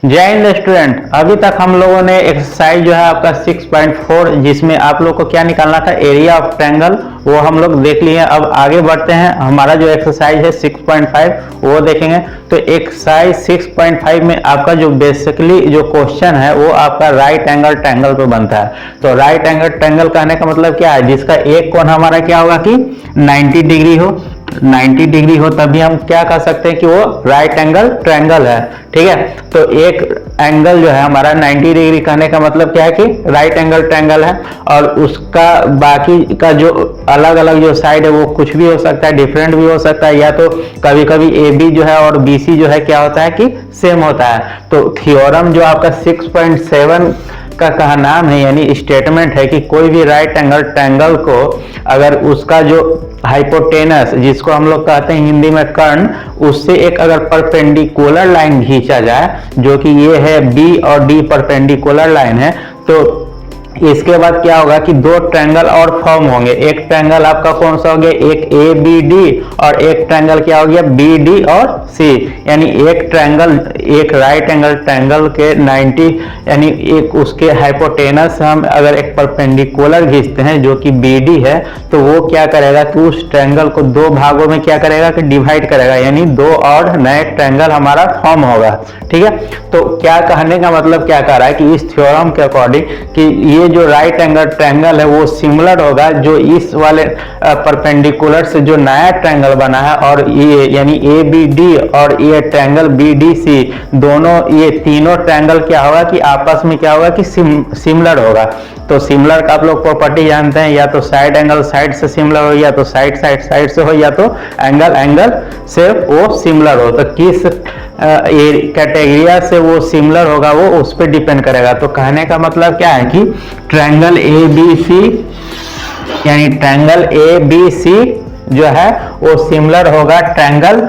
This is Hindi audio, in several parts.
जय हिंद स्टूडेंट। अभी तक हम लोगों ने एक्सरसाइज जो है आपका 6.4 जिसमें आप लोग को क्या निकालना था, एरिया ऑफ ट्रायंगल, वो हम लोग देख लिए। अब आगे बढ़ते हैं, हमारा जो एक्सरसाइज है 6.5 वो देखेंगे। तो एक्सरसाइज 6.5 में आपका जो बेसिकली जो क्वेश्चन है वो आपका राइट एंगल ट्रायंगल पे बनता है। तो राइट एंगल ट्रायंगल कहने का मतलब क्या है, जिसका एक कोण हमारा क्या होगा कि 90 डिग्री हो, 90 डिग्री हो, तभी हम क्या कह सकते हैं कि वो राइट एंगल ट्रायंगल है। ठीक है, तो एक एंगल जो है हमारा 90 डिग्री कहने का मतलब क्या है कि राइट एंगल ट्रायंगल है, और उसका बाकी का जो अलग अलग जो साइड है वो कुछ भी हो सकता है, डिफरेंट भी हो सकता है, या तो कभी कभी ए बी जो है और बी सी जो है क्या होता है कि सेम होता है। तो थ्योरम जो आपका 6.7 का नाम है, यानी स्टेटमेंट है कि कोई भी राइट एंगल ट्रायंगल को अगर उसका जो हाइपोटेनस, जिसको हम लोग कहते हैं हिंदी में कर्ण, उससे एक अगर परपेंडिकुलर लाइन खींचा जाए, जो कि ये है बी और डी परपेंडिकुलर लाइन है, तो इसके बाद क्या होगा कि दो ट्रायंगल और फॉर्म होंगे। एक ट्रायंगल आपका कौन सा हो गया, एक ए बी डी, और एक ट्रायंगल क्या हो गया बी डी और सी। यानी एक ट्रायंगल, एक राइट एंगल ट्रायंगल के 90 यानी एक उसके हाइपोटेनस हम अगर एक परपेंडिकुलर खींचते हैं जो कि बी डी है, तो वो क्या करेगा कि उस ट्रायंगल को दो भागों में क्या करेगा कि डिवाइड करेगा, यानी दो और नए ट्रायंगल हमारा फॉर्म होगा। ठीक है, तो क्या कहने का मतलब क्या कह रहा है कि इस थ्योरम के अकॉर्डिंग कि ये जो राइट एंगल ट्रायंगल है वो सिमिलर होगा जो इस वाले परपेंडिकुलर से जो नया ट्रायंगल बना है, और ये यानी ए बी डी और ये ट्रायंगल बी डी सी, दोनों ये तीनों ट्रायंगल क्या होगा कि आपस में क्या होगा कि सिमिलर होगा। तो सिमिलर का आप लोग प्रॉपर्टी जानते हैं, या तो साइड एंगल साइड से सिमिलर हो, या तो साइड साइड से हो, या तो एंगल एंगल से वो सिमिलर हो। तो किस कैटेगरिया से वो सिमिलर होगा वो उस पर डिपेंड करेगा। तो कहने का मतलब क्या है कि ट्रायंगल ए बी सी, यानी ट्रायंगल ए बी सी जो है वो सिमिलर होगा ट्रायंगल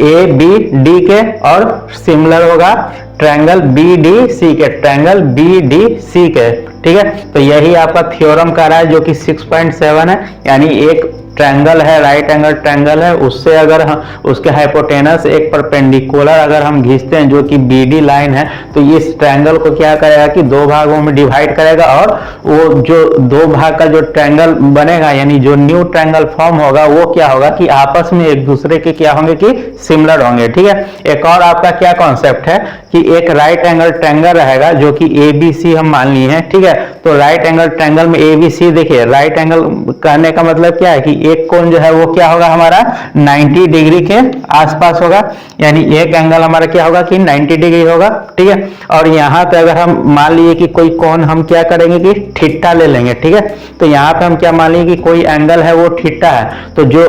ए बी डी के, और सिमिलर होगा ट्रायंगल बी डी सी के, ट्रायंगल बी डी सी के। ठीक है, तो यही आपका थ्योरम कह रहा है जो कि 6.7 है। यानी एक ट्रायंगल है, राइट एंगल ट्रायंगल है, उससे अगर हम उसके हाइपोटेनस एक परपेंडिकुलर अगर हम खींचते हैं जो कि बी डी लाइन है, तो इस ट्रायंगल को क्या करेगा कि दो भागों में डिवाइड करेगा, और वो जो दो भाग का जो ट्रायंगल बनेगा, यानी जो न्यू ट्रायंगल फॉर्म होगा, वो क्या होगा कि आपस में एक दूसरे के क्या होंगे कि सिमिलर होंगे। ठीक है, एक और आपका क्या कॉन्सेप्ट है कि एक राइट एंगल ट्रायंगल रहेगा जो कि ए बी सी हम मान लिए हैं। ठीक है, तो राइट एंगल ट्रायंगल में ए बी सी, देखिए राइट एंगल कहने का मतलब क्या है कि एक कोण जो है वो क्या होगा हमारा 90 डिग्री के आसपास होगा, यानी एक एंगल हमारा क्या होगा कि 90 डिग्री होगा। ठीक है, और यहाँ पे अगर हम मान लिए कि कोई कोण हम क्या करेंगे कि थीटा ले लेंगे। ठीक है, तो यहाँ पे हम क्या मान लिए कि कोई एंगल है वो थीटा है, तो जो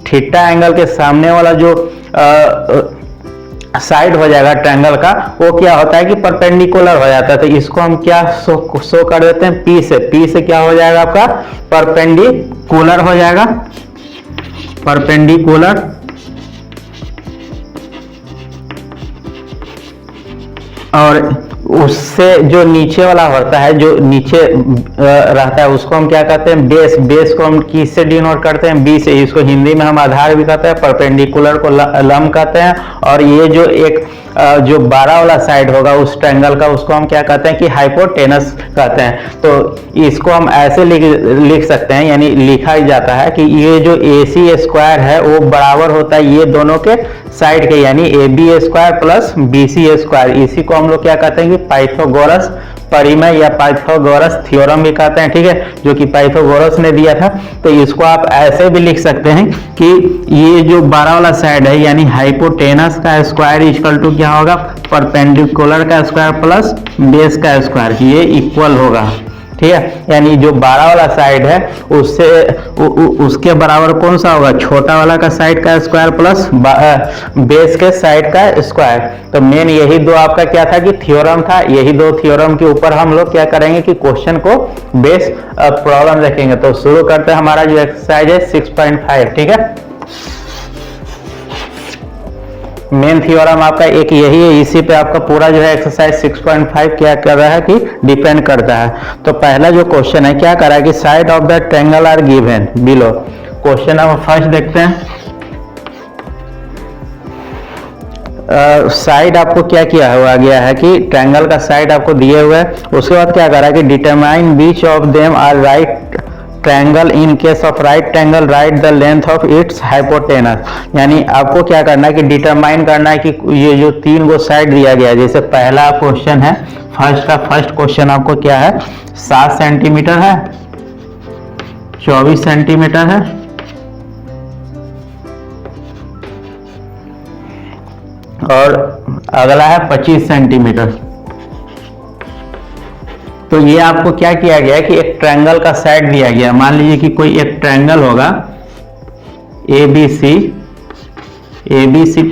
थीटा एंगल के सामने वाला जो साइड हो जाएगा ट्रायंगल का, वो क्या होता है कि परपेंडिकुलर हो जाता है। तो इसको हम क्या शो कर देते हैं पी से। पी से क्या हो जाएगा आपका परपेंडिकुलर हो जाएगा, परपेंडिकुलर। और उससे जो नीचे वाला होता है, जो नीचे रहता है, उसको हम क्या कहते हैं बेस। बेस को हम किससे डिनोट करते हैं, बी से। इसको हिंदी में हम आधार भी कहते हैं, परपेंडिकुलर को लंब कहते हैं, और ये जो एक जो 12 वाला साइड होगा उस ट्रायंगल का, उसको हम क्या कहते हैं कि हाइपोटेनस कहते हैं। तो इसको हम ऐसे लिख सकते हैं, यानी लिखा ही जाता है कि ये जो ए सी स्क्वायर है वो बराबर होता है ये दोनों के साइड के, यानी A B square plus B C square. इसी को हम लोग क्या कहते हैं कि पाइथागोरस परिमेय या पाइथागोरस थ्योरम भी कहते हैं। ठीक है, जो कि पाइथागोरस ने दिया था। तो इसको आप ऐसे भी लिख सकते हैं कि ये जो 12 वाला साइड है, यानी हाइपोटेनस का स्क्वायर इक्वल टू क्या होगा, परपेंडिकुलर का स्क्वायर प्लस बेस का स्क्वायर, ये इक्वल होगा। ठीक है, यानी जो 12 वाला साइड है उससे उसके बराबर कौन सा होगा, छोटा वाला का साइड का स्क्वायर प्लस बेस के साइड का स्क्वायर। तो मेन यही दो आपका क्या था कि थ्योरम था। यही दो थ्योरम के ऊपर हम लोग क्या करेंगे कि क्वेश्चन को बेस प्रॉब्लम देखेंगे। तो शुरू करते हैं हमारा जो एक्सरसाइज है 6.5। ठीक है, मेन थ्योरम आपका एक यही है, इसी पे आपका पूरा जो है एक्सरसाइज 6.5 क्या कर रहा है कि डिपेंड करता है। तो पहला जो क्वेश्चन है क्या कर रहा है कि side of the triangle are given below. Question हम फर्स्ट देखते हैं। साइड आपको क्या किया हुआ गया है कि ट्रायंगल का साइड आपको दिए हुए है। उसके बाद क्या कर रहा है कि determine which of them are right triangle in case of right triangle write the length of its hypotenuse. यानी आपको क्या करना है कि डिटरमाइन करना है कि ये जो 3 गो साइड दिया गया है, जैसे पहला क्वेश्चन है फर्स्ट क्वेश्चन आपको क्या है 7 सेंटीमीटर है, 24 सेंटीमीटर है और अगला है 25 सेंटीमीटर। तो ये आपको क्या किया गया है कि एक ट्रायंगल का साइड दिया गया, मान लीजिए कि कोई एक ट्रायंगल होगा ABC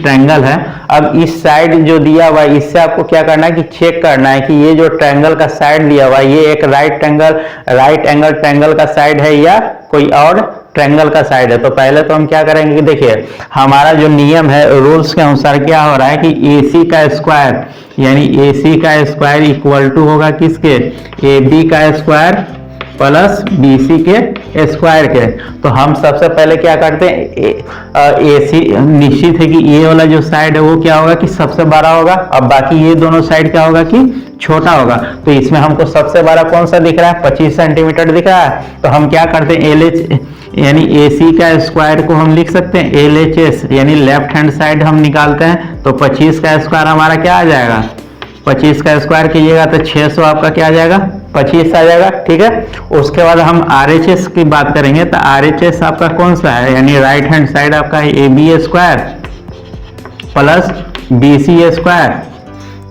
ट्रायंगल है। अब इस साइड जो दिया हुआ है इससे आपको क्या करना है कि चेक करना है कि ये जो ट्रायंगल का साइड दिया हुआ है ये एक राइट एंगल ट्रायंगल का साइड है या कोई और ट्रायंगल का साइड है। तो पहले तो हम क्या करेंगे कि देखिए हमारा जो नियम है रूल्स के अनुसार क्या हो रहा है कि AC का स्क्वायर यानी AC का स्क्वायर इक्वल टू होगा किसके AB का स्क्वायर प्लस BC के स्क्वायर के। तो हम सबसे पहले क्या करते हैं AC निश्चित है कि ये वाला जो साइड है वो क्या होगा कि सबसे बड़ा होगा, अब बाकी ये दोनों साइड क्या होगा कि छोटा होगा। तो इसमें हमको सबसे बड़ा कौन सा दिख रहा है 25 सेंटीमीटर दिख रहा है। तो हम क्या करते हैं LH यानी AC का स्क्वायर को हम लिख सकते हैं LHS यानी लेफ्ट हैंड साइड हम निकालते हैं। तो 25 का स्क्वायर हमारा क्या आ जाएगा 25 का स्क्वायर कीजिएगा तो 600 आपका क्या आ जाएगा 25 आ जाएगा। ठीक है, उसके बाद हम RHS की बात करेंगे तो RHS आपका कौन सा है यानी राइट हैंड साइड आपका है AB square plus BC square.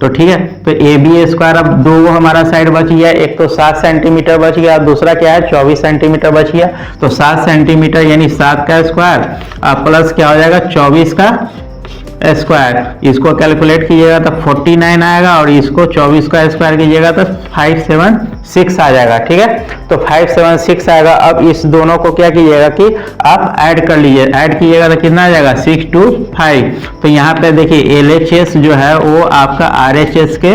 तो ठीक है, तो AB स्क्वायर अब दो हमारा साइड बच गया, एक तो 7 सेंटीमीटर बच गया, दूसरा क्या है 24 सेंटीमीटर बच गया। तो 7 सेंटीमीटर यानी 7 का स्क्वायर प्लस क्या हो जाएगा 24 का स्क्वायर, इसको कैलकुलेट कीजिएगा तो 49 आएगा और इसको 24 का स्क्वायर कीजिएगा तो 576 आ जाएगा। ठीक है, तो 576 आएगा। अब इस दोनों को क्या कीजिएगा कि आप ऐड कर लीजिए, ऐड कीजिएगा तो कितना आ जाएगा 625। तो यहाँ पे देखिए LHS जो है वो आपका RHS के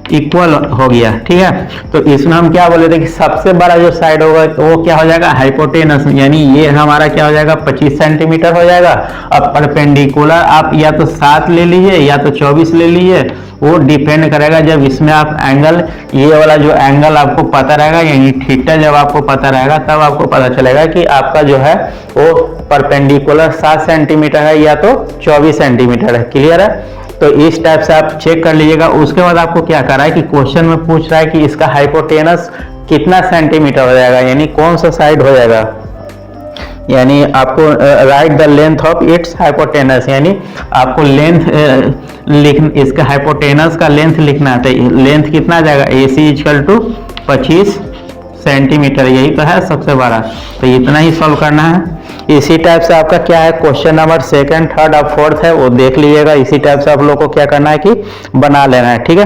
इक्वल हो गया। ठीक है, तो इसमें हम क्या बोले थे कि सबसे बड़ा जो साइड होगा वो क्या हो जाएगा हाइपोटेनस यानी ये हमारा क्या हो जाएगा 25 सेंटीमीटर हो जाएगा। अब परपेंडिकुलर आप या तो 7 ले लीजिए या तो 24 ले लीजिए, वो डिपेंड करेगा जब इसमें आप एंगल ये वाला जो एंगल आपको पता रहेगा यानी थीटा जब आपको पता रहेगा तब आपको पता चलेगा कि आपका जो है वो परपेंडिकुलर 7 सेंटीमीटर है या तो 24 सेंटीमीटर है। क्लियर है, तो इस टाइप से आप चेक कर लीजिएगा। उसके बाद आपको क्या कर रहा है कि क्वेश्चन में पूछ रहा है कि इसका हाइपोटेनस कितना सेंटीमीटर हो जाएगा यानी कौन सा साइड हो जाएगा, यानी आपको right the length of its hypotenuse यानी आपको लेंथ इसका हाइपोटेनस का लेंथ लिखना है। तो लेंथ कितना आ जाएगा AC इक्वल टू 25 सेंटीमीटर, यही तो है सबसे बड़ा। तो इतना ही सॉल्व करना है। इसी टाइप से आपका क्या है क्वेश्चन नंबर 2nd, 3rd और 4th है वो देख लीजिएगा। इसी टाइप से आप लोग को क्या करना है कि बना लेना है। ठीक है,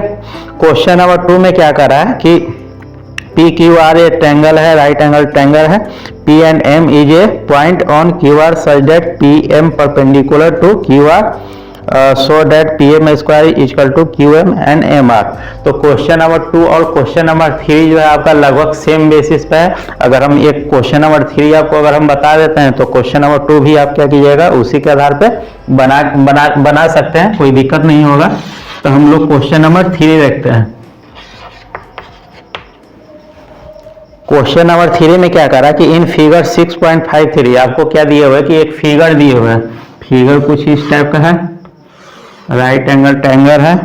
क्वेश्चन नंबर 2 में क्या कर रहा है कि PQR ए ट्रायंगल है, राइट एंगल ट्रायंगल है। P and M is a point on QR such that PM perpendicular to QR so that PM square equal to QM and MR। तो क्वेश्चन नंबर 2 और क्वेश्चन नंबर 3 जो है आपका लगभग सेम बेसिस पे है। अगर हम एक क्वेश्चन नंबर 3 आपको अगर हम बता देते हैं तो क्वेश्चन नंबर 2 भी आप क्या कीजिएगा उसी के आधार पे बना सकते हैं, कोई दिक्कत नहीं होगा। तो हम लोग क्वेश्चन नंबर 3 देखते हैं। क्वेश्चन नंबर 3 में क्या करा कि इन फिगर 6.53 आपको क्या दिए हुए कि एक फिगर दिए हुए है। फिगर कुछ इस टाइप का है, राइट एंगल ट्रायंगल है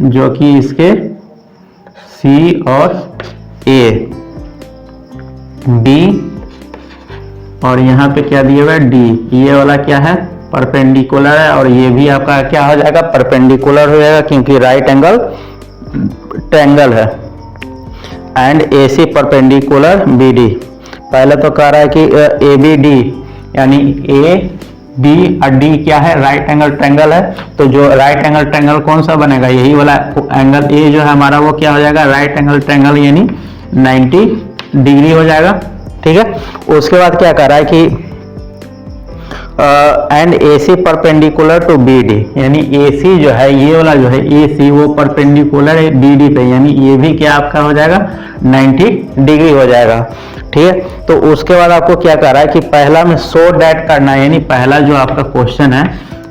जो कि इसके C और A B और यहाँ पे क्या दिए हुआ है D, ये वाला क्या है परपेंडिकुलर है और ये भी आपका क्या हो जाएगा परपेंडिकुलर हो जाएगा क्योंकि राइट एंगल ट्रायंगल है। And AC perpendicular BD। पहले तो कह रहा है कि ABD यानी AB और D क्या है राइट एंगल ट्रायंगल है। तो जो राइट एंगल ट्रायंगल कौन सा बनेगा यही वाला एंगल A जो है हमारा वो क्या हो जाएगा राइट एंगल ट्रायंगल यानी 90 डिग्री हो जाएगा। ठीक है, उसके बाद क्या कर रहा है कि and AC perpendicular to BD यानी AC जो है ये वाला जो है AC वो परपेंडिकुलर है BD पे यानी ये भी क्या आपका हो जाएगा 90 डिग्री हो जाएगा। ठीक है, तो उसके बाद आपको क्या कर रहा है कि पहला में सो डैट करना है यानी पहला जो आपका क्वेश्चन है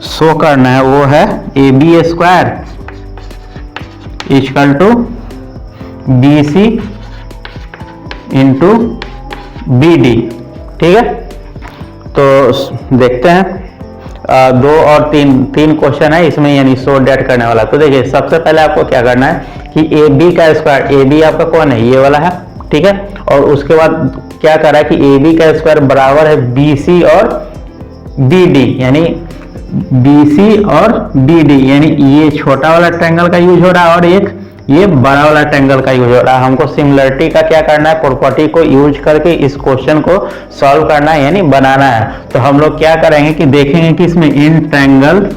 शो करना है वो है A B square equal to B C into B D. ठीक है, तो देखते हैं 2 और 3 क्वेश्चन है इसमें, यानी शो डेट करने वाला। तो देखिए सबसे पहले आपको क्या करना है कि ए बी का स्क्वायर, ए बी आपका कौन है, ये वाला है। ठीक है, और उसके बाद क्या कर रहा है कि ए बी का स्क्वायर बराबर है बी सी और बी डी, यानी बी सी और बी डी, यानी ये छोटा वाला ट्रायंगल का यूज हो रहा है और एक ये बड़ा वाला ट्रायंगल का यूज हो रहा है। हमको सिमिलरिटी का क्या करना है, प्रॉपर्टी को यूज करके इस क्वेश्चन को सॉल्व करना है, यानी बनाना है। तो हम लोग क्या करेंगे कि देखेंगे कि इसमें इन ट्रायंगल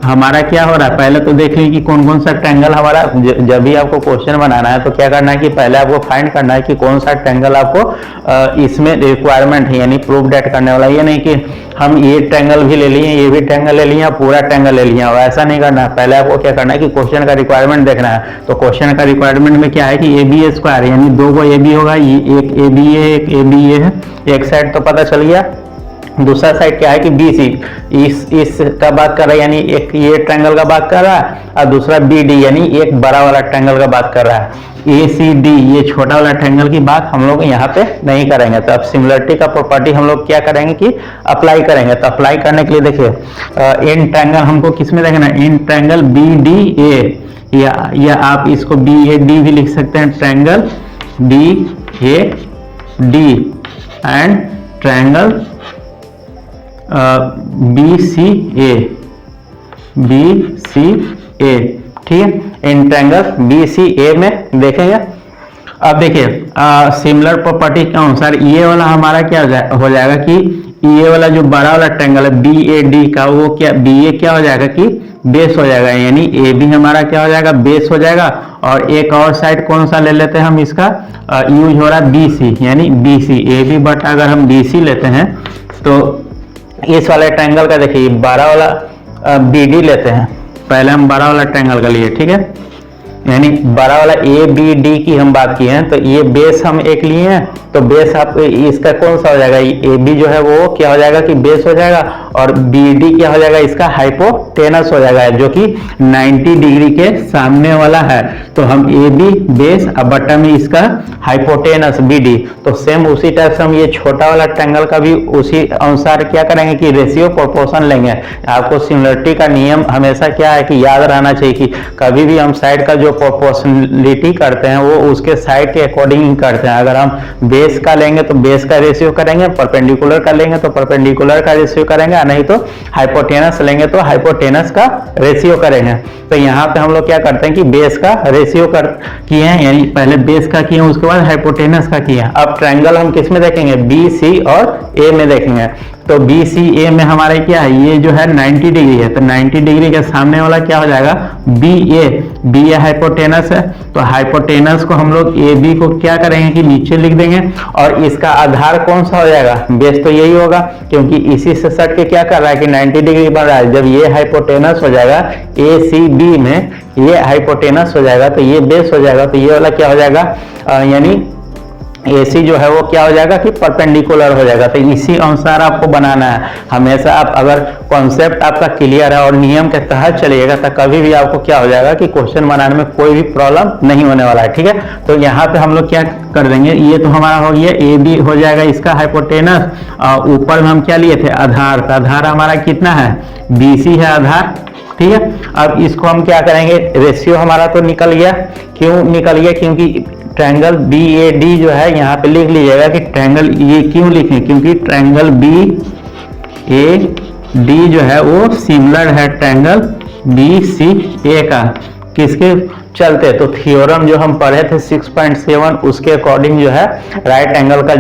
हमारा क्या हो रहा है। पहले तो देख लीजिए कि कौन कौन सा ट्रायंगल हमारा, जब भी आपको क्वेश्चन बनाना है तो क्या करना है कि पहले आपको फाइंड करना है कि कौन सा ट्रायंगल आपको इसमें रिक्वायरमेंट है, यानी प्रूफ डेट करने वाला। ये नहीं कि हम ये ट्रायंगल भी ले लिए, ये भी ट्रायंगल ले लिया, पूरा ट्रायंगल ले लिया, ऐसा नहीं करना है। पहले आपको क्या करना है कि क्वेश्चन का रिक्वायरमेंट देखना है। तो क्वेश्चन का रिक्वायरमेंट में क्या है कि ए बी स्क्वायर, यानी 2 को ए बी होगा, ये एक ए बी है एक ए बी ए है, एक साइड तो पता चल गया। दूसरा साइड क्या है कि बी सी, इस का बात कर रहा है, यानी एक ये ट्रायंगल का बात कर रहा है, और दूसरा बी डी यानी एक बड़ा वाला ट्रायंगल का बात कर रहा है। ए सी डी ये छोटा वाला ट्रायंगल की बात हम लोग यहाँ पे नहीं करेंगे। तो अब सिमिलरिटी का प्रॉपर्टी हम लोग क्या करेंगे कि अप्लाई करेंगे। तो अप्लाई करने के लिए देखिए इन ट्रायंगल हमको किस में देखना है, in triangle B D A, या आप इसको बी ए डी भी लिख सकते हैं, triangle B A D and triangle B C A, B C A. ठीक है, इन ट्रायंगल बी सी ए में देखेंगे। अब देखिए सिमिलर प्रॉपर्टी के अनुसार ये वाला हमारा क्या हो जाएगा कि ये वाला जो बड़ा वाला ट्रायंगल है बी ए डी का, वो क्या बी ए क्या हो जाएगा कि बेस हो जाएगा, यानी ए बी हमारा क्या हो जाएगा, बेस हो जाएगा। और एक और साइड कौन सा ले लेते हैं हम, इसका यूज हो रहा है बी सी, यानी बी सी ए बी बटा अगर हम बी सी लेते हैं तो इस वाले ट्रायंगल का देखिए बड़ा वाला बी डी लेते हैं। पहले हम बड़ा वाला ट्रायंगल का लिए, ठीक है, यानी बड़ा वाला ए बी डी की हम बात की है। तो ये बेस हम एक लिए हैं, तो बेस आप इसका कौन सा हो जाएगा, ए बी जो है वो क्या हो जाएगा कि बेस हो जाएगा, और बी डी क्या हो जाएगा, इसका हाइपोटेनस हो जाएगा, जो कि 90 डिग्री के सामने वाला है। तो हम ए बी बेस और बटा में इसका हाइपोटेनस बी डी। तो सेम उसी टाइप से हम ये छोटा वाला ट्रायंगल का भी उसी अनुसार क्या करेंगे कि रेशियो प्रोपोर्शन लेंगे। आपको सिमिलरिटी का नियम हमेशा क्या है कि याद रहना चाहिए कि कभी भी हम साइड का जो प्रोपोर्शनलिटी करते हैं वो उसके साइड के अकॉर्डिंग ही करते हैं। अगर हम बेस का लेंगे तो बेस का रेशियो करेंगे, परपेंडिकुलर का लेंगे तो परपेंडिकुलर का रेशियो करेंगे, नहीं तो हाइपोटेनस लेंगे तो हाइपोटेनस का रेशियो करेंगे। तो यहाँ पे हम लोग क्या करते हैं कि बेस का रेशियो किए हैं, यानी पहले बेस का किए उसके बाद हाइपोटेनस का किए। अब ट्रायंगल हम किस में देखेंगे, बी सी और ए में देखेंगे। तो बी सी ए में हमारे क्या है, ये जो है 90 डिग्री है, तो 90 डिग्री के सामने वाला क्या हो जाएगा, बी ए हाइपोटेनस है। तो हाइपोटेनस को हम लोग ए बी को क्या करेंगे कि नीचे लिख देंगे, और इसका आधार कौन सा हो जाएगा, बेस तो यही होगा, क्योंकि इसी से सट के क्या कर रहा है कि 90 डिग्री बन रहा है। जब ये हाइपोटेनस हो जाएगा ए सी बी में, ये हाइपोटेनस हो जाएगा तो ये बेस हो जाएगा, तो ये वाला क्या हो जाएगा, यानी AC जो है वो क्या हो जाएगा कि परपेंडिकुलर हो जाएगा। तो इसी अनुसार आपको बनाना है। हमेशा आप अगर कॉन्सेप्ट आपका क्लियर है और नियम के तहत चलिएगा तो कभी भी आपको क्या हो जाएगा कि क्वेश्चन बनाने में कोई भी प्रॉब्लम नहीं होने वाला है। ठीक है, तो यहाँ पे हम लोग क्या कर देंगे, ये तो हमारा हो गया AB हो जाएगा इसका हाइपोटेनस, और ऊपर में हम क्या लिए थे, आधार। तो आधार हमारा कितना है, BC है आधार। ठीक है, अब इसको हम क्या करेंगे, रेशियो हमारा तो निकल गया। क्यों निकल गया, क्योंकि ट्रायंगल BAD जो है यहाँ पे लिख लीजिएगा कि ट्रायंगल ये क्यों लिखें, क्योंकि ट्रायंगल BAD जो है वो सिमिलर है ट्रायंगल BCA का। किसके चलते, तो थ्योरम जो हम पढ़े थे 6.7 उसके अकॉर्डिंग जो है राइट एंगल का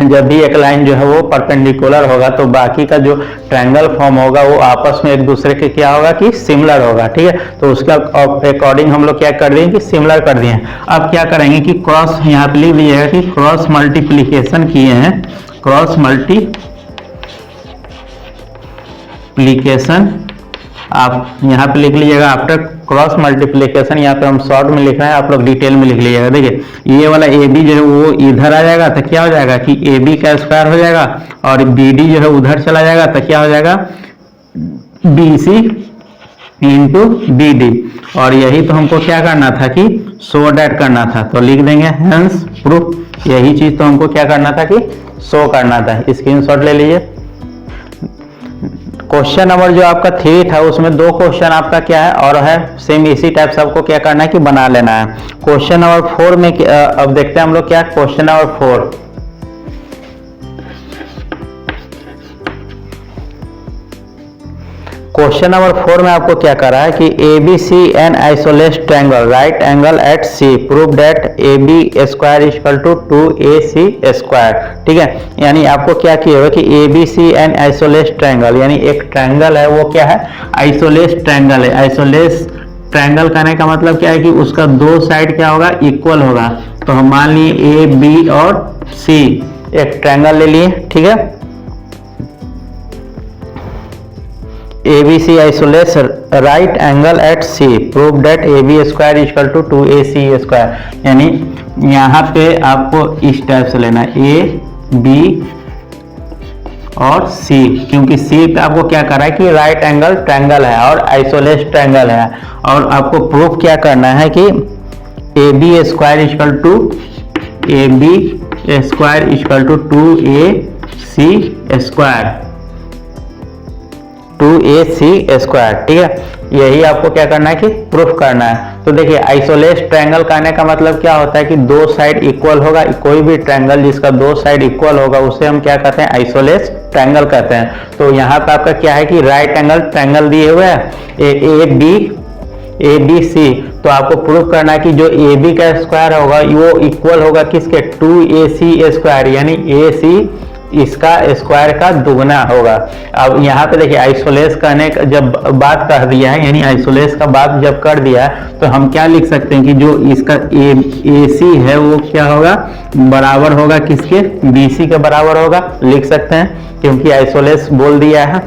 जब भी एक लाइन जो है वो परपेंडिकुलर होगा तो बाकी का जो ट्रायंगल फॉर्म होगा वो आपस में एक दूसरे के क्या होगा कि सिमिलर होगा। ठीक है, तो उसका अकॉर्डिंग हम लोग क्या कर दिए कि सिमिलर कर दिए। अब क्या करेंगे कि क्रॉस, यहाँ पे लिख लीजिएगा कि क्रॉस मल्टीप्लीकेशन किए हैं, क्रॉस मल्टीप्लीकेशन आप यहाँ पे लिख लीजिएगा। आफ्टर क्रॉस मल्टीप्लिकेशन, यहाँ पे हम शॉर्ट में लिख रहे हैं, आप लोग डिटेल में लिख लीजिएगा। देखिए ये वाला ए बी जो है वो इधर आ जाएगा तो क्या हो जाएगा कि ए बी का स्क्वायर हो जाएगा, और बी डी जो है उधर चला जाएगा तो क्या हो जाएगा, B C into B D, और यही तो हमको क्या करना था कि शो डैट करना था, तो लिख देंगे हेंस प्रूफ। यही चीज तो हमको क्या करना था कि शो करना था। स्क्रीनशॉट ले लीजिए। क्वेश्चन नंबर जो आपका 3 था उसमें 2 क्वेश्चन आपका क्या है और है सेम इसी टाइप से आपको क्या करना है कि बना लेना है। क्वेश्चन नंबर 4 में अब देखते हैं हम लोग क्या क्वेश्चन नंबर 4। क्वेश्चन नंबर 4 में आपको क्या कर रहा है कि A B C an isosceles triangle right angle at C prove that A B square equal to 2ac square. ठीक है, यानी आपको क्या किया होगा कि A B C an isosceles triangle, यानी एक ट्रायंगल है वो क्या है आइसोलेस ट्रायंगल है। आइसोलेस ट्रायंगल करने का मतलब क्या है कि उसका 2 साइड क्या होगा इक्वल होगा। तो हम मान लिए ए बी और सी एक ट्रायंगल ले लिए। ठीक है, ABC isolates right angle at C prove that AB square equal to 2AC square। यानी यहाँ पे आपको इस टाइप से लेना है A B और C, क्योंकि C पे आपको क्या कर रहा है कि राइट एंगल ट्रायंगल है और आइसोलेस ट्रायंगल है, और आपको प्रूफ क्या करना है कि AB square equal to AB square equal to 2AC square 2ac square. ठीक है, यही आपको क्या करना है कि प्रूफ करना है। तो देखिए आइसोलेस ट्रायंगल करने का मतलब क्या होता है कि 2 साइड इक्वल होगा। कोई भी ट्रायंगल जिसका 2 साइड इक्वल होगा उसे हम क्या कहते हैं आइसोलेस ट्रायंगल कहते हैं। तो यहाँ पे आपका क्या है कि राइट एंगल ट्रायंगल दिए हुए हैं ए बी सी, तो आपको प्रूफ करना है कि जो ए बी का स्क्वायर होगा वो इक्वल होगा किसके 2ac स्क्वायर, यानी ए सी इसका स्क्वायर का दुगना होगा। अब यहाँ पे देखिए आइसोलेस करने का जब बात कर दिया है, यानी आइसोलेस का बात जब कर दिया है तो हम क्या लिख सकते हैं कि जो इसका ए सी है वो क्या होगा बराबर होगा किसके बी सी के बराबर होगा, लिख सकते हैं क्योंकि आइसोलेस बोल दिया है।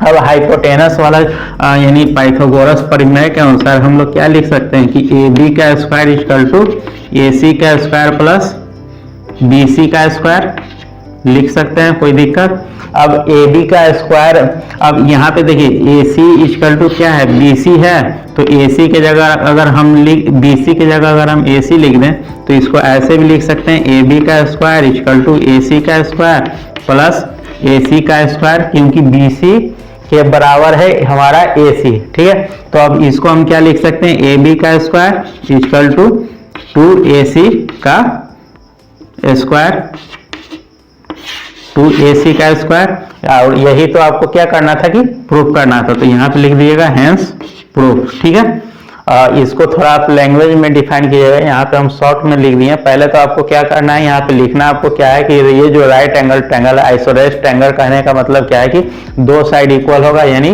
अब हाइपोटेनस वाला यानी पाइथागोरस प्रमेय के अनुसार हम लोग क्या लिख सकते हैं कि ए बी का स्क्वायर इक्वल टू ए सी का स्क्वायर प्लस बी सी का स्क्वायर लिख सकते हैं, कोई दिक्कत। अब ए बी का स्क्वायर, अब यहाँ पे देखिए ए सी इक्वल टू क्या है बी सी है, तो ए सी के जगह अगर हम बी सी की जगह अगर हम ए सी लिख दें तो इसको ऐसे भी लिख सकते हैं ए बी का स्क्वायर इक्वल टू ए सी का स्क्वायर प्लस ए सी का स्क्वायर, क्योंकि बी सी के बराबर है हमारा ए सी। ठीक है, तो अब इसको हम क्या लिख सकते हैं ए बी का स्क्वायर इक्वल टू 2ac का स्क्वायर 2ac का स्क्वायर, और यही तो आपको क्या करना था कि प्रूफ करना था। तो यहाँ पे लिख दीजिएगा हेंस प्रूफ। ठीक है, इसको थोड़ा आप लैंग्वेज में डिफाइन कीजिएगा। यहाँ पे हम शॉर्ट में लिख दिए। पहले तो आपको क्या करना है, यहाँ पे लिखना आपको क्या है कि ये जो right angle triangle isosceles triangle कहने का मतलब क्या है कि 2 साइड इक्वल होगा, यानी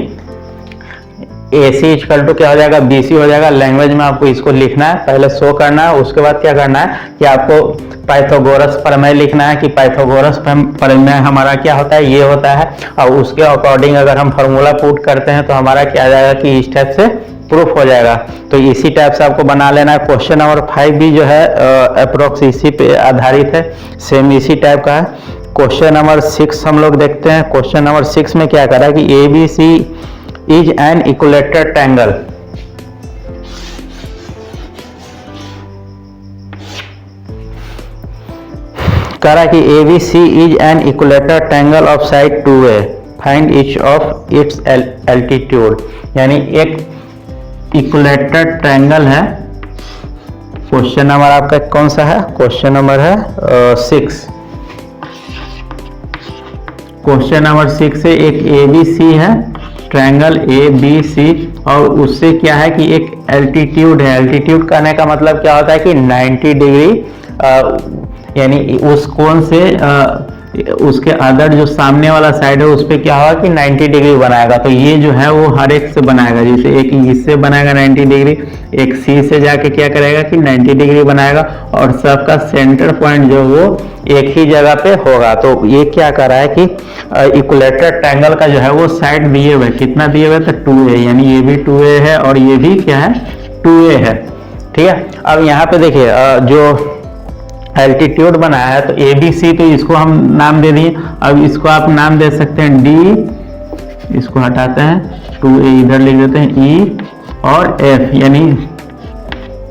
ए सी इक्वल टू क्या हो जाएगा बी सी हो जाएगा। लैंग्वेज में आपको इसको लिखना है, पहले शो करना है, उसके बाद क्या करना है कि आपको पाइथागोरस प्रमेय लिखना है कि पाइथागोरस प्रमेय हमारा क्या होता है ये होता है, और उसके अकॉर्डिंग अगर हम फार्मूला पुट करते हैं तो हमारा क्या आ जाएगा कि इस टाइप से प्रूफ हो जाएगा। तो इसी टाइप से आपको बना लेना है। क्वेश्चन नंबर 5 भी जो है अप्रोक्स इसी पे आधारित है, सेम इसी टाइप का है। क्वेश्चन नंबर 6 हम लोग देखते हैं। क्वेश्चन नंबर 6 में क्या करा कि A B C is an equilateral triangle. कह रहा कि ABC is an equilateral triangle of side 2a, find each of its altitude. यानी एक इक्विलेटरल ट्रायंगल है। क्वेश्चन नंबर आपका कौन सा है, क्वेश्चन नंबर है 6। क्वेश्चन नंबर 6 से एक ABC है ट्रायंगल ABC, और उससे क्या है कि एक एल्टीट्यूड है। एल्टीट्यूड करने का मतलब क्या होता है कि 90 डिग्री, यानी उस कोण से उसके अदर जो सामने वाला साइड है उस पर क्या होगा कि 90 डिग्री बनाएगा। तो ये जो है वो हर एक से बनाएगा, जैसे एक इससे बनाएगा 90 डिग्री, एक सी से जाके क्या करेगा कि 90 डिग्री बनाएगा, और सबका सेंटर पॉइंट जो वो एक ही जगह पे होगा। तो ये क्या कर रहा है कि इक्विलेटरल ट्रायंगल का जो है वो साइड दिए हुए, कितना दिए हुए तो 2a, यानी ये भी 2a है और ये भी क्या है 2a है। ठीक है, अब यहाँ पे देखिए जो एल्टीट्यूड बनाया है तो ABC, तो इसको हम नाम दे दिए। अब इसको आप नाम दे सकते हैं इसको हटाते हैं, 2a इधर लिख देते हैं, E और F, यानी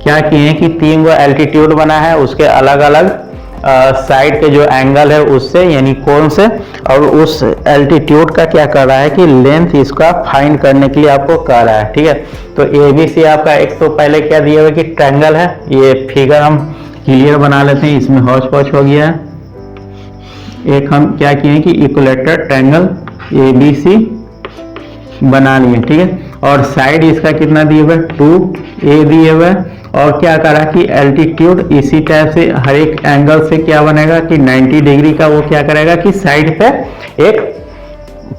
क्या किए हैं कि 3 गो एल्टीट्यूड बना है, उसके अलग अलग साइड के जो एंगल है उससे, यानी कोण से, और उस एल्टीट्यूड का क्या कर रहा है कि लेंथ इसका फाइंड करने के लिए आपको कह रहा है। ठीक है, तो ABC आपका एक तो पहले क्या दिया हुआ कि ट्रायंगल है, ये फिगर हम क्लियर बना लेते हैं, इसमें हौच पौच हो गया है। एक हम क्या किए कि इक्विलेटरल ट्रायंगल ABC बना लिए। ठीक है, और साइड इसका कितना दिए हुए, 2a दिए हुए, और क्या करा कि एल्टीट्यूड इसी टाइप से हर एक एंगल से क्या बनेगा कि 90 डिग्री का वो क्या करेगा कि साइड पे एक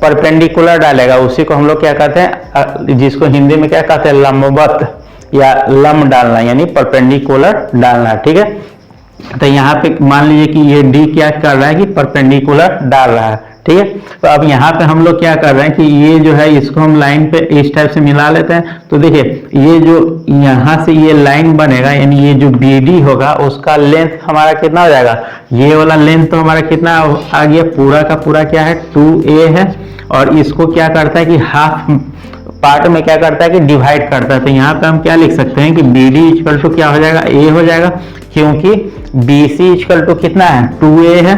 परपेंडिकुलर डालेगा, उसी को हम लोग क्या कहते हैं, जिसको हिंदी में क्या कहते हैं, लंबवत या लंब डालना, यानी परपेंडिकुलर डालना। ठीक है, तो यहाँ पे मान लीजिए कि ये D क्या कर रहा है कि परपेंडिकुलर डाल रहा है। ठीक है, तो अब यहाँ पे हम लोग क्या कर रहे हैं कि ये जो है इसको हम लाइन पे इस टाइप से मिला लेते हैं। तो देखिए ये जो यहाँ से ये लाइन बनेगा, यानी ये जो BD होगा उसका लेंथ हमारा कितना हो जाएगा, ये वाला लेंथ तो हमारा कितना आ गया, पूरा का पूरा क्या है 2a है, और इसको क्या करता है कि हाफ पार्ट में क्या करता है कि डिवाइड करता है। तो यहाँ पे हम क्या लिख सकते हैं कि BD इक्वल टू क्या हो जाएगा, A हो जाएगा, क्योंकि BC इक्वल टू कितना है 2a है,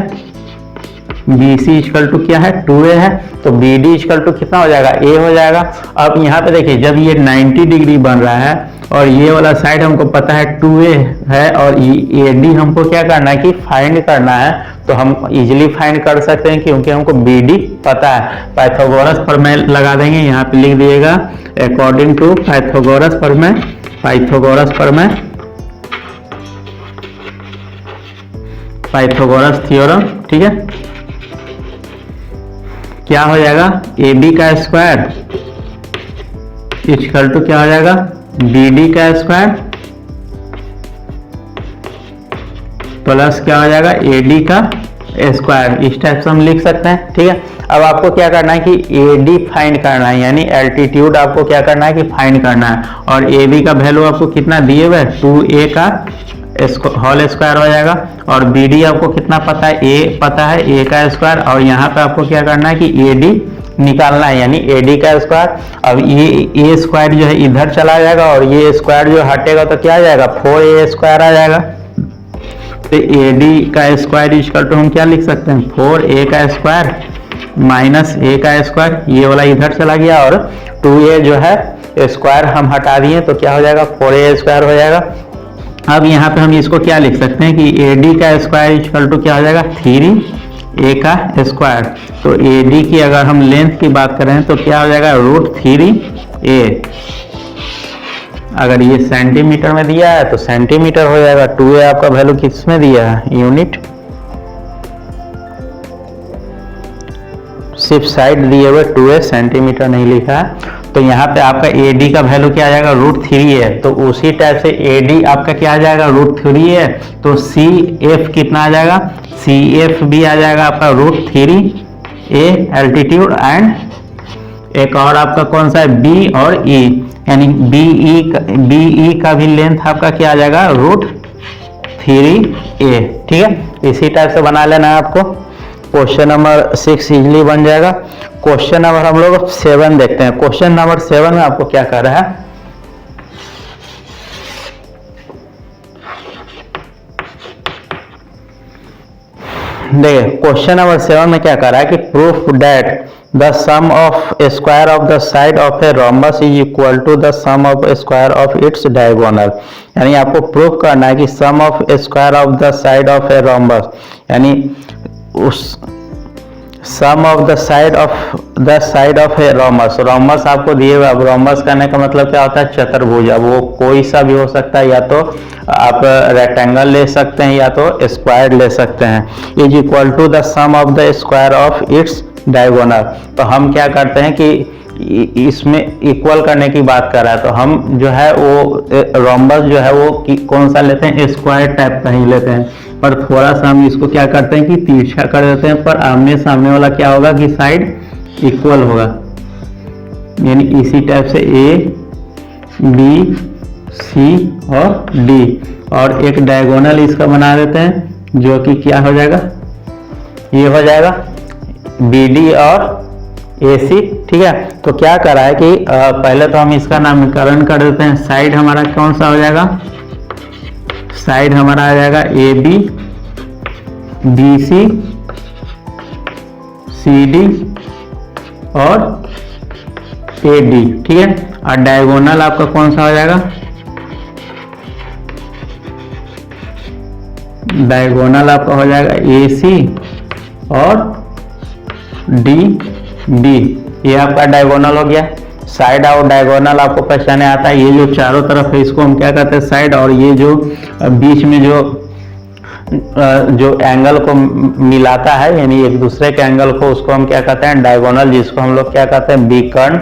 BC इक्वल टू क्या है 2a है, तो BD इक्वल टू कितना हो जाएगा, A हो जाएगा। अब यहाँ पे देखिए जब ये 90 डिग्री बन रहा है और ये वाला साइड हमको पता है 2a है, और AD हमको क्या करना है कि फाइंड करना है, तो हम इजीली फाइंड कर सकते हैं क्योंकि हमको BD पता है। पाइथागोरस प्रमेय लगा देंगे, यहाँ पे लिख दिएगा अकॉर्डिंग टू पाइथागोरस प्रमेय, पाइथागोरस प्रमेय, पाइथागोरस थ्योरम। ठीक है, क्या हो जाएगा AB का स्क्वायर इक्वल टू क्या हो जाएगा BD का स्क्वायर प्लस क्या हो जाएगा AD का स्क्वायर, इस टाइप से हम लिख सकते हैं। ठीक है, अब आपको क्या करना है कि AD फाइंड करना है, यानी एल्टीट्यूड आपको क्या करना है कि फाइंड करना है, और AB का वैल्यू आपको कितना दिए हुए 2a का होल स्क्वायर हो जाएगा, और BD आपको कितना पता है, A पता है, A का स्क्वायर, और यहाँ पे आपको क्या करना है कि AD निकालना है, यानी AD का स्क्वायर। अब ये A स्क्वायर जो है इधर चला जाएगा, और ये स्क्वायर जो हटेगा तो क्या आ जाएगा 4a स्क्वायर आ जाएगा। तो AD का स्क्वायर इक्वल टू हम क्या लिख सकते हैं 4a का स्क्वायर माइनस a का स्क्वायर, ये वाला इधर चला गया, और 2a जो है स्क्वायर हम हटा दिए तो क्या हो जाएगा 4a स्क्वायर हो जाएगा। अब यहाँ पे हम इसको क्या लिख सकते हैं कि AD का स्क्वायर इक्वल टू क्या हो जाएगा 3a का स्क्वायर। तो AD की अगर हम लेंथ की बात करें तो क्या हो जाएगा √3a, अगर ये सेंटीमीटर में दिया है तो सेंटीमीटर हो जाएगा। 2a आपका वैल्यू किस में दिया है, यूनिट, सिर्फ साइड दिए हुए 2a, सेंटीमीटर नहीं लिखा है। तो यहाँ पे आपका AD का वैल्यू क्या आ जाएगा √3 है, तो उसी टाइप से AD आपका क्या आ जाएगा √3 है, तो CF कितना आ जाएगा, CF भी आ जाएगा आपका √3a एल्टीट्यूड, एंड एक और आपका कौन सा है B और E, यानी BE का भी लेंथ आपका क्या आ जाएगा √3a। ठीक है, इसी टाइप से बना लेना है आपको। क्वेश्चन नंबर 6 इजीली बन जाएगा। क्वेश्चन नंबर हम लोग 7 देखते हैं। क्वेश्चन नंबर 7 में आपको क्या कर रहा है, देखिए क्वेश्चन नंबर 7 में क्या कर रहा है कि proof that the sum of square of the side of a rhombus is equal to the sum of square of its diagonal, यानी आपको प्रूफ करना है कि sum of square of the side of a rhombus, यानी उस sum of the side of a rhombus, rhombus आपको दिए हुए। अब रोम्बस करने का मतलब क्या होता है चतुर्भुज, अब वो कोई सा भी हो सकता है, या तो आप रेक्टेंगल ले सकते हैं या तो स्क्वायर ले सकते हैं। Is equal to the sum of the square of its diagonal, तो हम क्या करते हैं कि इसमें इक्वल करने की बात कर रहा है, तो हम जो है वो रोम्बस जो है वो कौन सा लेते हैं स्क्वायर टाइप का ही लेते हैं, पर थोड़ा सा हम इसको क्या करते हैं कि तिरछा कर देते हैं, पर आमने सामने वाला क्या होगा कि साइड इक्वल होगा, यानी इसी टाइप से A B C और D, और एक डायगोनल इसका बना देते हैं जो कि क्या हो जाएगा, ये हो जाएगा BD और AC, ठीक है। तो क्या करा है कि पहले तो हम इसका नामकरण कर देते हैं। साइड हमारा कौन सा हो जाएगा, साइड हमारा आ जाएगा AB, BC, CD और AD, ठीक है। और डायगोनल आपका कौन सा हो जाएगा, डायगोनल आपका हो जाएगा AC और DB, ये आपका डायगोनल हो गया। साइड और डायगोनल आपको पहचाने आता है। ये जो चारों तरफ है इसको हम क्या कहते हैं, साइड। और ये जो बीच में जो एंगल को मिलाता है, यानी एक दूसरे के एंगल को, उसको हम क्या कहते हैं, डायगोनल, जिसको हम लोग क्या कहते हैं, विकर्ण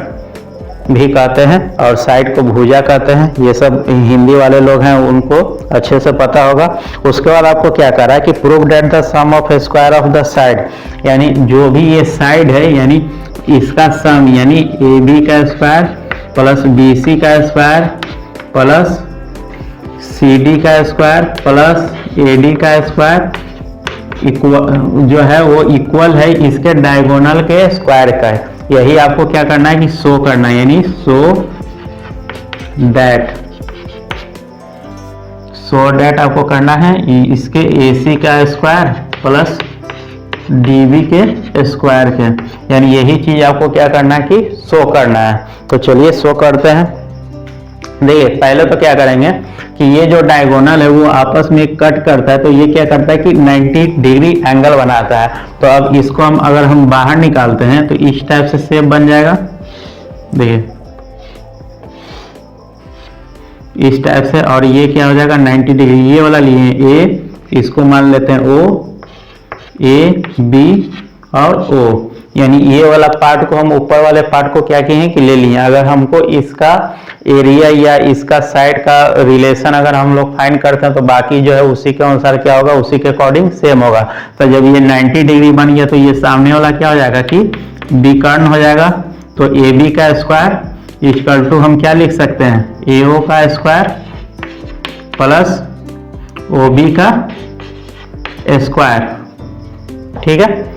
भी कहते हैं, और साइड को भुजा कहते हैं। ये सब हिंदी वाले लोग हैं, उनको अच्छे से पता होगा। उसके बाद आपको क्या करा है कि prove that the sum of square of the side, यानी जो भी ये साइड है, यानी इसका सम, यानी AB का स्क्वायर प्लस BC का स्क्वायर प्लस CD का स्क्वायर प्लस AD का स्क्वायर इक्वल जो है वो इक्वल है इसके डायगोनल के स्क्वायर का है। यही आपको क्या करना है कि शो करना है, यानी शो दैट आपको करना है इसके AC का स्क्वायर प्लस DB के स्क्वायर के, यानी यही चीज आपको क्या करना है कि शो करना है। तो चलिए शो करते हैं। देखिए पहले तो क्या करेंगे कि ये जो डायगोनल है वो आपस में कट करता है, तो ये क्या करता है कि 90 डिग्री एंगल बनाता है। तो अब इसको हम अगर हम बाहर निकालते हैं तो इस टाइप से शेप बन जाएगा। देखिए इस टाइप से, और ये क्या हो जाएगा 90 डिग्री। ये वाला लिए A, इसको मान लेते हैं O, A, B और O, यानी ये वाला पार्ट को हम ऊपर वाले पार्ट को क्या किए हैं कि ले लिए। अगर हमको इसका एरिया या इसका साइड का रिलेशन अगर हम लोग फाइंड करते हैं तो बाकी जो है उसी के अनुसार क्या होगा, उसी के अकॉर्डिंग सेम होगा। तो जब ये 90 डिग्री बन गया तो ये सामने वाला क्या हो जाएगा कि विकर्ण हो जाएगा। तो AB का स्क्वायर इक्वल टू हम क्या लिख सकते हैं, AO का स्क्वायर प्लस OB का स्क्वायर, ठीक है।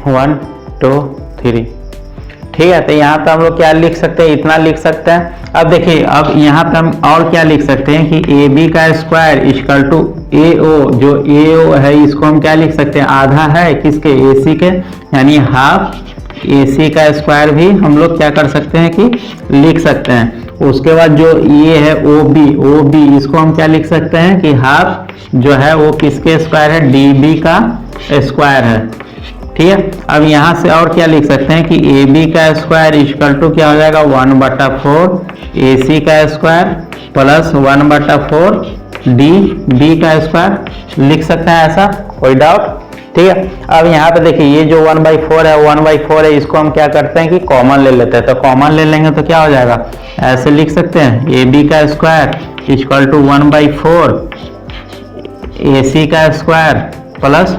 वन टू थ्री, ठीक है। तो यहाँ पे हम लोग क्या लिख सकते हैं, इतना लिख सकते हैं। अब देखिए अब यहाँ पे हम और क्या लिख सकते हैं कि AB का स्क्वायर इक्वल टू AO, जो AO है इसको हम क्या लिख सकते हैं, आधा है किसके, AC के, यानी हाफ AC का स्क्वायर भी हम लोग क्या कर सकते हैं कि लिख सकते हैं। उसके बाद जो ये है OB, इसको हम क्या लिख सकते हैं कि हाफ जो है वो किसके स्क्वायर है, DB का स्क्वायर है, ठीक है। अब यहाँ से और क्या लिख सकते हैं कि AB का स्क्वायर इक्वल टू क्या हो जाएगा 1/4 AC का स्क्वायर प्लस 1/4 DB का स्क्वायर लिख सकते हैं, ऐसा कोई डाउट, ठीक है। अब यहाँ पे देखिए ये जो 1/4 है 1/4 है, इसको हम क्या करते हैं कि कॉमन ले लेते हैं। तो कॉमन ले लेंगे तो क्या हो जाएगा, ऐसे लिख सकते हैं AB का स्क्वायर इक्वल टू 1/4 AC का स्क्वायर प्लस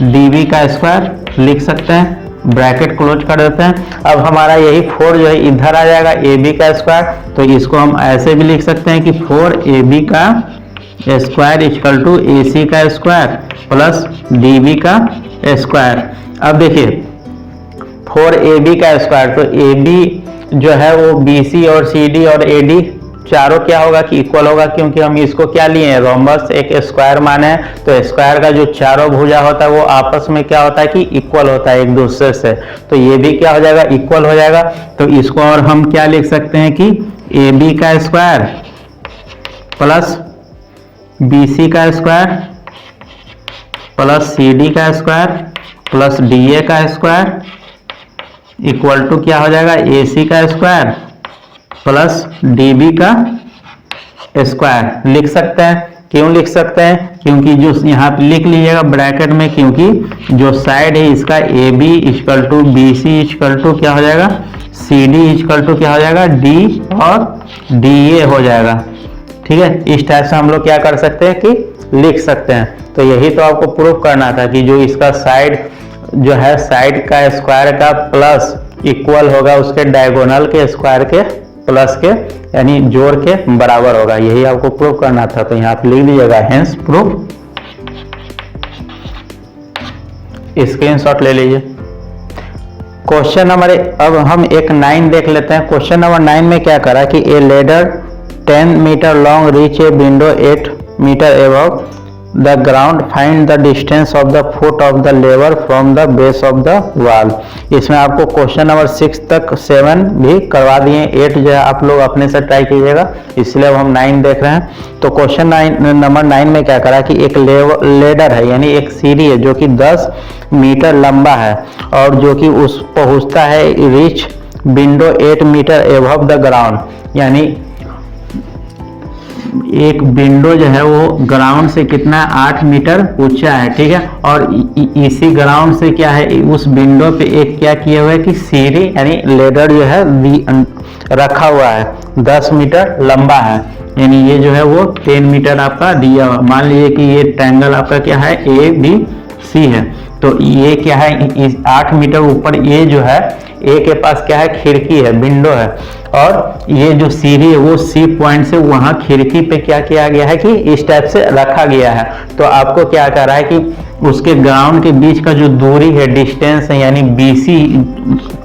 DB का स्क्वायर लिख सकते हैं, ब्रैकेट क्लोज कर देते हैं। अब हमारा यही 4 जो है इधर आ जाएगा AB का स्क्वायर, तो इसको हम ऐसे भी लिख सकते हैं कि 4AB का स्क्वायर इक्वल टू AC का स्क्वायर प्लस DB का स्क्वायर। अब देखिए 4AB का स्क्वायर, तो AB जो है वो BC और CD और AD चारों क्या होगा कि इक्वल होगा, क्योंकि हम इसको क्या लिए हैं, रोम्बस एक स्क्वायर माने हैं। तो स्क्वायर का जो चारों भुजा होता है वो आपस में क्या होता है कि इक्वल होता है एक दूसरे से, तो ये भी क्या हो जाएगा, इक्वल हो जाएगा। तो इसको और हम क्या लिख सकते हैं कि AB का स्क्वायर प्लस BC का स्क्वायर प्लस CD का स्क्वायर प्लस डी ए का स्क्वायर इक्वल टू क्या हो जाएगा, ए सी का स्क्वायर प्लस डी बी का स्क्वायर लिख सकते हैं। क्यों लिख सकते हैं, क्योंकि जो यहाँ पे लिख लीजिएगा ब्रैकेट में, क्योंकि जो साइड है इसका A B equal to B C equal to क्या हो जाएगा, सी डी इक्वल टू क्या हो जाएगा, डी और डी ए हो जाएगा। ठीक है, इस टाइप से हम लोग क्या कर सकते हैं कि लिख सकते हैं। तो यही तो आपको प्रूफ करना था कि जो इसका साइड जो है साइड का स्क्वायर का प्लस इक्वल होगा उसके डायगोनल के स्क्वायर के प्लस के, यानी जोड़ के बराबर होगा। यही आपको प्रूफ करना था, तो यहाँ पे लिख लीजिएगा हेंस प्रूफ, स्क्रीनशॉट ले लीजिए। क्वेश्चन नंबर, अब हम एक 9 देख लेते हैं। क्वेश्चन नंबर 9 में क्या करा कि a ladder 10 metre long reach a window 8 metre above the ground, find the distance of the foot of the ladder from the base of the wall. इसमें आपको क्वेश्चन नंबर 6 तक 7 भी करवा दिए, 8 जो है आप लोग अपने से ट्राई कीजिएगा, इसलिए अब हम 9 देख रहे हैं। तो क्वेश्चन नंबर 9 में क्या करा कि एक लेडर है, यानी एक सीढ़ी है जो कि 10 मीटर लंबा है और जो कि उस पहुंचता है reach window 8 metre above the ground, यानी एक विंडो जो है वो ग्राउंड से कितना 8 मीटर ऊंचा है। ठीक है, और इसी ग्राउंड से क्या है, उस विंडो पे एक क्या किया हुआ है कि सीढ़ी यानी लेडर जो है रखा हुआ है, 10 मीटर लंबा है, यानी ये जो है वो 10 मीटर आपका दिया हुआ। मान लीजिए कि ये ट्रायंगल आपका क्या है, ए बी सी है, तो ये क्या है, इस 8 मीटर ऊपर ये जो है ए के पास क्या है, खिड़की है, विंडो है, और ये जो सीढ़ी है वो सी पॉइंट से वहां खिड़की पे क्या किया गया है कि इस टाइप से रखा गया है। तो आपको क्या कर रहा है कि उसके ग्राउंड के बीच का जो दूरी है, डिस्टेंस है, यानी बीसी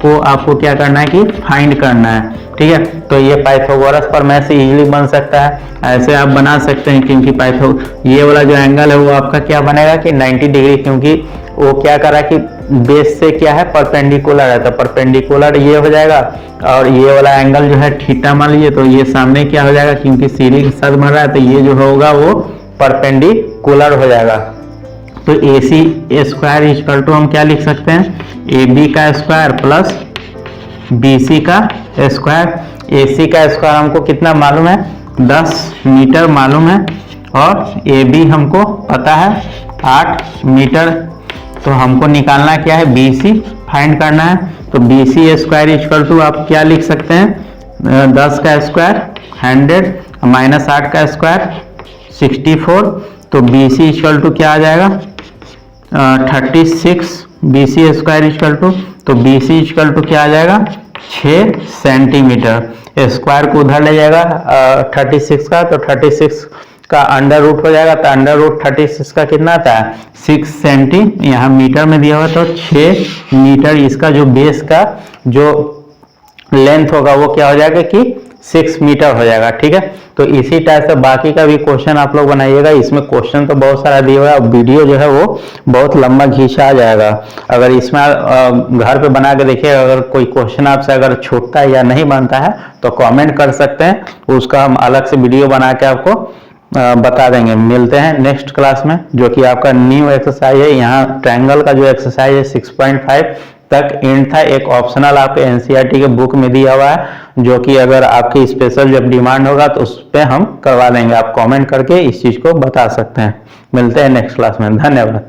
को आपको क्या करना है कि फाइंड करना है। ठीक है, तो ये पाइथागोरस प्रमेय से इजीली बन सकता है, ऐसे आप बना सकते हैं, क्योंकि ये वाला जो एंगल है वो आपका क्या बनेगा कि 90 डिग्री, क्योंकि वो क्या करा कि बेस से क्या है परपेंडिकुलर है, तो परपेंडिकुलर ये हो जाएगा, और ये वाला एंगल जो है थीटा मान लीजिए, तो ये सामने क्या हो जाएगा, क्योंकि सीढ़ी के साथ बन रहा है तो ये जो होगा वो परपेंडिकुलर हो जाएगा। तो ए सी स्क्वायर इक्वल टू हम क्या लिख सकते हैं, ए बी का स्क्वायर प्लस बी सी का स्क्वायर। ए सी का स्क्वायर हमको कितना मालूम है, 10 मीटर मालूम है, और ए बी हमको पता है 8 मीटर, तो हमको निकालना क्या है, बी सी फाइंड करना है। तो B C square equal to आप क्या लिख सकते हैं, 10 का स्क्वायर 100 माइनस 8 का स्क्वायर 64, तो बी सी इक्वल टू क्या आ जाएगा 36, B C square equal to, तो बी सी इक्वल टू क्या आ जाएगा 6 सेंटीमीटर। स्क्वायर को उधर ले जाएगा 36 का, तो 36 का अंडर रूट हो जाएगा, तो अंडर रूट 36 का कितना आता है 6 सेंटी, यहाँ मीटर में दिया हुआ, तो 6 मीटर इसका जो बेस का जो लेंथ होगा वो क्या हो जाएगा कि 6 मीटर हो जाएगा। ठीक है, तो इसी टाइप से बाकी का भी क्वेश्चन आप लोग बनाइएगा। इसमें क्वेश्चन तो बहुत सारा दिया हुआ है, वीडियो जो है वो बहुत लंबा खींचा जाएगा। अगर इसमें घर पे बना के देखिए, अगर कोई क्वेश्चन आपसे अगर छूटता है या नहीं बनता है तो कमेंट कर सकते हैं, उसका हम अलग से वीडियो बना के आपको बता देंगे। मिलते हैं नेक्स्ट क्लास में, जो कि आपका न्यू एक्सरसाइज है। यहाँ ट्रायंगल का जो एक्सरसाइज है 6.5 तक एंड था, एक ऑप्शनल आपके एनसीईआरटी के बुक में दिया हुआ है, जो कि अगर आपकी स्पेशल जब डिमांड होगा तो उस पर हम करवा देंगे। आप कमेंट करके इस चीज को बता सकते हैं। मिलते हैं नेक्स्ट क्लास में, धन्यवाद।